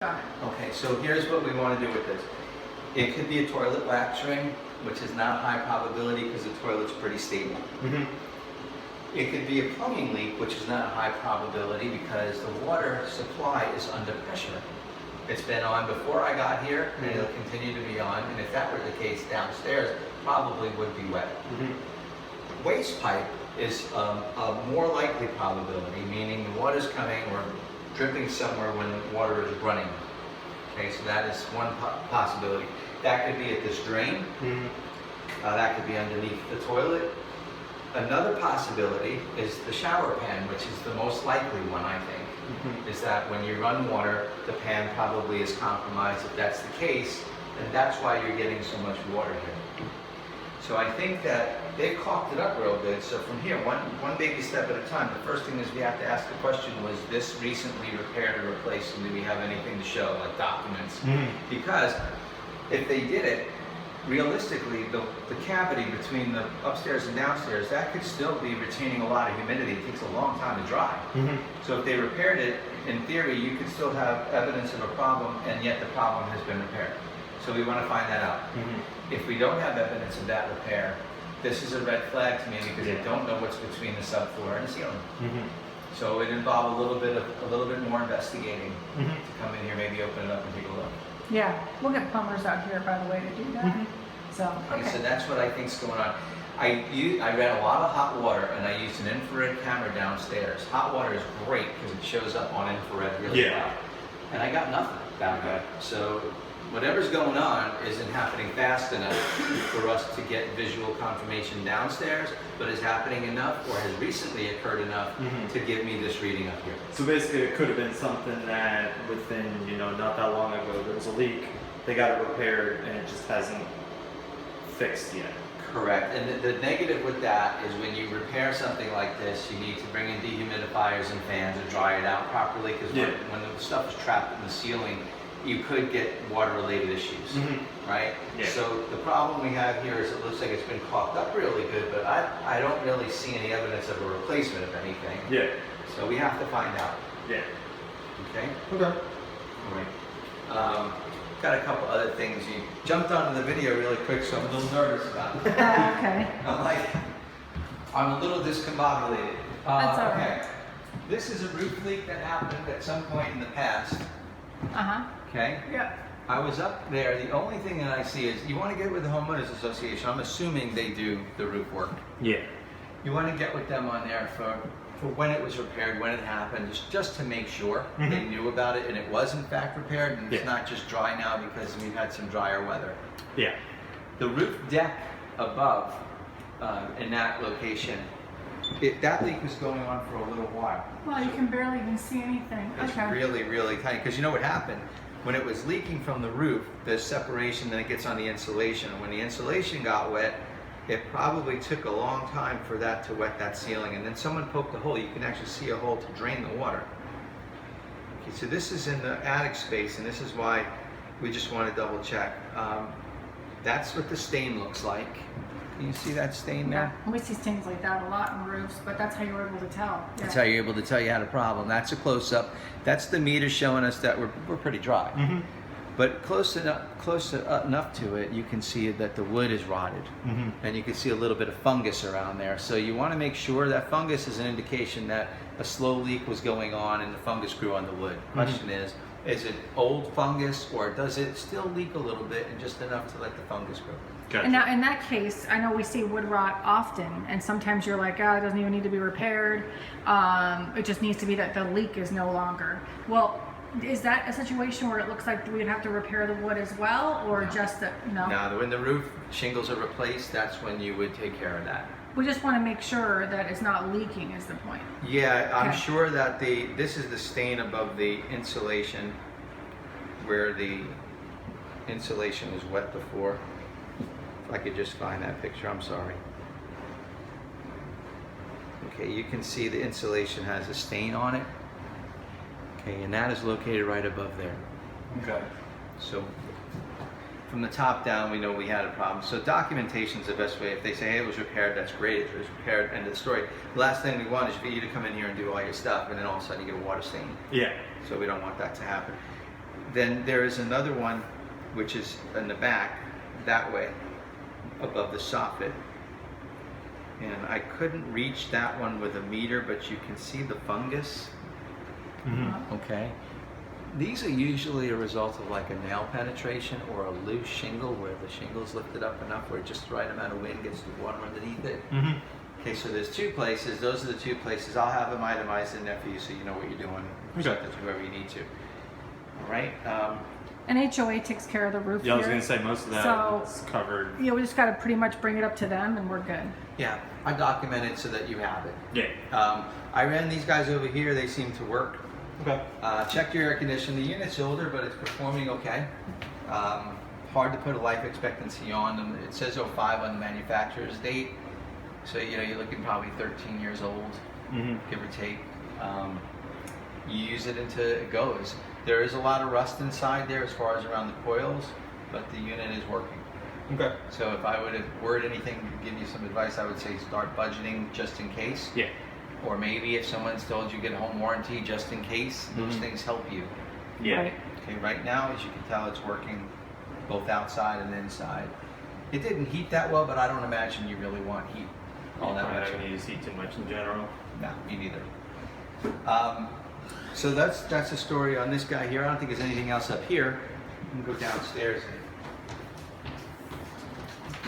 Okay, so here's what we want to do with this. It could be a toilet wax ring, which is not a high probability because the toilet's pretty stable. It could be a plumbing leak, which is not a high probability because the water supply is under pressure. It's been on before I got here, and it'll continue to be on, and if that were the case downstairs, probably would be wet. Waste pipe is a more likely probability, meaning the water's coming or dripping somewhere when the water is running. Okay, so that is one possibility. That could be at this drain. That could be underneath the toilet. Another possibility is the shower pan, which is the most likely one, I think, is that when you run water, the pan probably is compromised. If that's the case, then that's why you're getting so much water here. So I think that they've caulked it up real good. So from here, one baby step at a time. The first thing is we have to ask the question, was this recently repaired or replaced, and do we have anything to show, like documents? Because if they did it, realistically, the cavity between the upstairs and downstairs, that could still be retaining a lot of humidity. It takes a long time to dry. So if they repaired it, in theory, you could still have evidence of a problem, and yet the problem has been repaired. So we want to find that out. If we don't have evidence of that repair, this is a red flag to me because I don't know what's between the subfloor and the ceiling. So it involved a little bit more investigating to come in here, maybe open it up and take a look. Yeah, we'll get plumbers out here, by the way, to do that. So, okay, so that's what I think's going on. I ran a lot of hot water, and I used an infrared camera downstairs. Hot water is great because it shows up on infrared really well. And I got nothing back there. So whatever's going on isn't happening fast enough for us to get visual confirmation downstairs, but is happening enough or has recently occurred enough to give me this reading up here. So basically it could have been something that within, not that long ago, there was a leak, they got it repaired, and it just hasn't fixed yet. Correct. And the negative with that is when you repair something like this, you need to bring in dehumidifiers and fans and dry it out properly, because when the stuff is trapped in the ceiling, you could get water-related issues, right? So the problem we have here is it looks like it's been caulked up really good, but I don't really see any evidence of a replacement of anything. So we have to find out. Okay? Okay. All right. Got a couple other things. You jumped onto the video really quick, so I'm a little nervous about it. okay. I'm a little discombobulated. That's all right. This is a roof leak that happened at some point in the past. Okay? I was up there. The only thing that I see is you want to get with the homeowners association. I'm assuming they do the roof work. You want to get with them on there for when it was repaired, when it happened, just to make sure they knew about it and it was in fact repaired, and it's not just dry now because we've had some drier weather. The roof deck above in that location, that leak was going on for a little while. Well, you can barely even see anything. It's really, really tiny, because you know what happened? When it was leaking from the roof, there's separation, then it gets on the insulation. And when the insulation got wet, it probably took a long time for that to wet that ceiling. And then someone poked a hole. You can actually see a hole to drain the water. Okay, so this is in the attic space, and this is why we just want to double check. That's what the stain looks like. Can you see that stain there? We see stains like that a lot on roofs, but that's how you were able to tell. That's how you're able to tell you had a problem. That's a close-up. That's the meter showing us that we're pretty dry. But close enough to it, you can see that the wood is rotted. And you can see a little bit of fungus around there. So you want to make sure that fungus is an indication that a slow leak was going on and the fungus grew on the wood. Question is it old fungus, or does it still leak a little bit and just enough to let the fungus grow? And now in that case, I know we see wood rot often, and sometimes you're like, oh, it doesn't even need to be repaired. It just needs to be that the leak is no longer. Well, is that a situation where it looks like we'd have to repair the wood as well, or just that, No, when the roof shingles are replaced, that's when you would take care of that. We just want to make sure that it's not leaking is the point. Yeah, I'm sure that this is the stain above the insulation, where the insulation was wet before. If I could just find that picture, I'm sorry. Okay, you can see the insulation has a stain on it. Okay, and that is located right above there. So from the top down, we know we had a problem. So documentation is the best way. If they say, hey, it was repaired, that's great. It was repaired, end of the story. The last thing we want is for you to come in here and do all your stuff, and then all of a sudden you get a water stain. Yeah. So we don't want that to happen. Then there is another one, which is in the back, that way, above the soffit. And I couldn't reach that one with a meter, but you can see the fungus. Okay. These are usually a result of like a nail penetration or a loose shingle where the shingle's lifted up enough where just the right amount of wind gets the water underneath it. Okay, so there's two places. Those are the two places. I'll have them itemized in there for you so you know what you're doing. Present it to whoever you need to. All right. And HOA takes care of the roof. Yeah, I was here. gonna say most of that So, is covered. Yeah, we just got to pretty much bring it up to them, and we're good. Yeah, I documented so that you have it. Yeah. I ran these guys over here. They seem to work. Okay. Checked your air conditioning. The unit's older, but it's performing okay. Hard to put a life expectancy on them. It says 05 on the manufacturer's date. So, you know, you're looking probably 13 years old, give or take. You use it until it goes. There is a lot of rust inside there as far as around the coils, but the unit is working. Okay. So if I would have word anything to give you some advice, I would say start budgeting just in case. Yeah. Or maybe if someone's told you get a home warranty just in case, those things help you. Yeah. Right. Okay, right now, as you can tell, it's working both outside and inside. It didn't heat that well, but I don't imagine you really want heat all that much. I don't use heat too much in general. No, me neither. So that's the story on this guy here. I don't think there's anything else up here. I'm gonna go downstairs.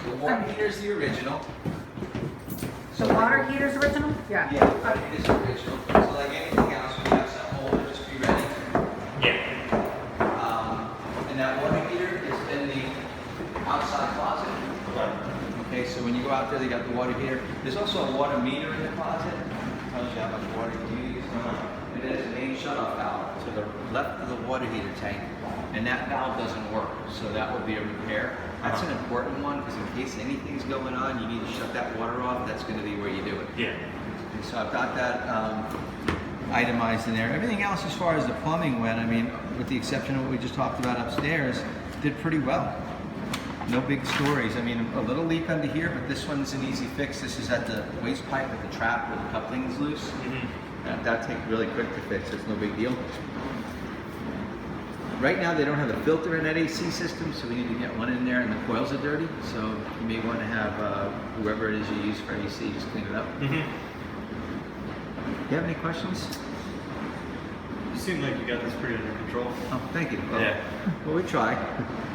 The water heater's the original. The water heater's original? Yeah. Yeah, the water heater's the original. So like anything else, we have something older, just be ready. Yeah. And that water heater is in the outside closet. Okay, so when you go out there, they got the water heater. There's also a water meter in the closet. It tells you how much water you use. And there's a main shutoff valve to the left of the water heater tank. And that valve doesn't work, so that would be a repair. That's an important one because in case anything's going on, you need to shut that water off. That's going to be where you do it. Yeah. And so I've got that itemized in there. Everything else as far as the plumbing went, I mean, with the exception of what we just talked about upstairs, did pretty well. No big stories. I mean, a little leak under here, but this one's an easy fix. This is at the waste pipe at the trap where the coupling is loose. That takes really quick to fix. It's no big deal. Right now, they don't have a filter in that AC system, so we need to get one in there, and the coils are dirty. So you may want to have whoever it is you use for AC just clean it up. Do you have any questions? You seem like you got this pretty under control. Oh, thank you. Well, Yeah. Well, we try.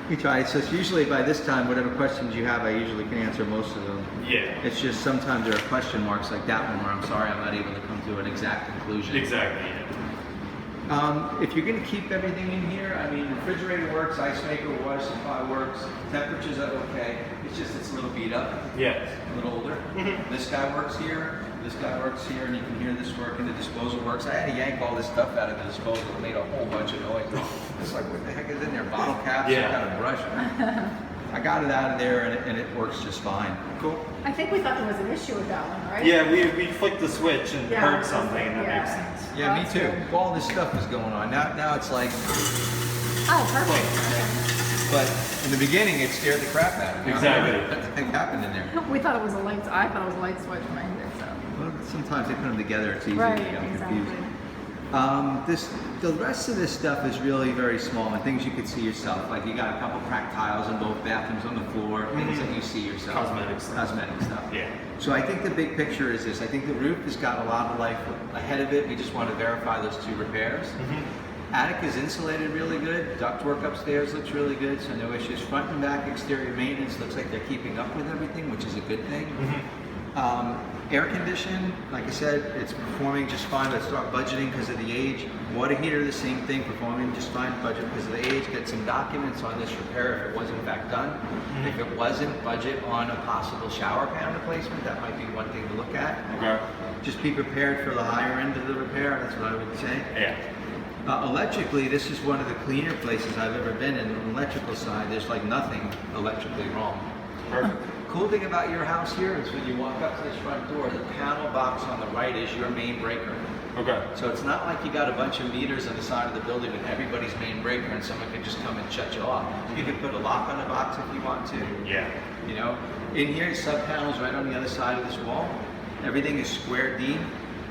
We try. So it's usually by this time, whatever questions you have, I usually can answer most of them. Yeah. It's just sometimes there are question marks like that one where I'm sorry I'm not able to come to an exact conclusion. Exactly. Yeah. If you're going to keep everything in here, I mean, refrigerator works, ice maker, water supply works, temperatures are okay. It's just it's a little beat up, Yeah. a little older. This guy works here, this guy works here, and you can hear this working. The disposal works. I had to yank all this stuff out of the disposal. It made a whole bunch of noise. It's like, what the heck is in there? Bottle caps, Yeah. some kind of brush. I got it out of there, and it works just fine. Cool. I think we thought there was an issue with that one, right? Yeah, we flicked the switch and Yeah, heard something, and that yeah. makes sense. Yeah, me That's too. good. All this stuff is going on. Now it's like, Oh, perfect. but in the beginning, it scared the crap out of me. Exactly. What the heck happened in there? Okay. We thought it was a light. I thought it was a light switch when I did so. Well, sometimes they put them together. It's easy Right, to get exactly. confused. The rest of this stuff is really very small and things you could see yourself. Like you got a couple cracked tiles in both bathrooms on the floor, things that you see yourself. Cosmetic stuff. Cosmetic stuff. Yeah. So I think the big picture is this. I think the roof has got a lot of life ahead of it. We just want to verify those two repairs. Attic is insulated really good. Ductwork upstairs looks really good, so no issues. Front and back exterior maintenance looks like they're keeping up with everything, which is a good thing. Air condition, like I said, it's performing just fine. Let's start budgeting because of the age. Water heater, the same thing, performing just fine. Budget because of the age. Get some documents on this repair if it was in fact done. If it wasn't, budget on a possible shower pan replacement. That might be one thing to look at. Okay. Just be prepared for the higher end of the repair. That's what I would say. Yeah. Electrically, this is one of the cleaner places I've ever been in. On the electrical side, there's like nothing electrically wrong. Perfect. Cool thing about your house here is when you walk up to this front door, the panel box on the right is your main breaker. Okay. So it's not like you got a bunch of meters on the side of the building with everybody's main breaker and someone can just come and shut you off. You can put a lock on the box if you want to. Yeah. You know, in here, sub panels right on the other side of this wall. Everything is square D.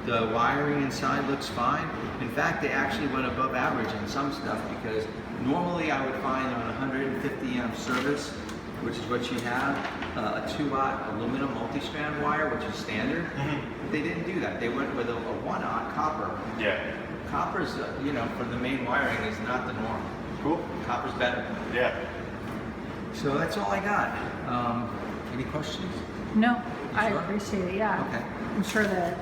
The wiring inside looks fine. In fact, they actually went above average on some stuff because normally I would find on a 150 amp service, which is what you have, a 2-aught aluminum multi-strand wire, which is standard. But they didn't do that. They went with a 1-aught copper. Yeah. Copper's, you know, for the main wiring is not the norm. Cool. Copper's better. Yeah. So that's all I got. Any questions? No, I Sure? appreciate it. Yeah. Okay. I'm sure that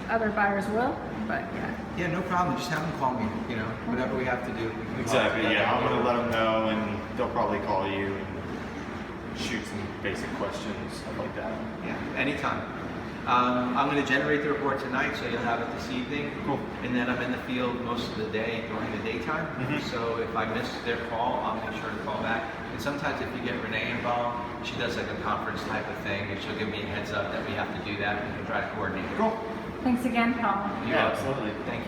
other buyers will, but yeah. Yeah, no problem. Just have them call me. You know, whatever we have to do. we can Exactly. talk. Yeah. I'm gonna let them know, and they'll probably call you and shoot some basic questions, stuff like that. Yeah, anytime. I'm going to generate the report tonight, so you'll have it this evening. Cool. And then I'm in the field most of the day during the daytime. So if I miss their call, I'll make sure to call back. And sometimes if you get Renee involved, she does like a conference type of thing, and she'll give me a heads up that we have to do that, and we can try to coordinate it. Cool. Thanks again, Paul. You're Yeah, welcome. absolutely. Thank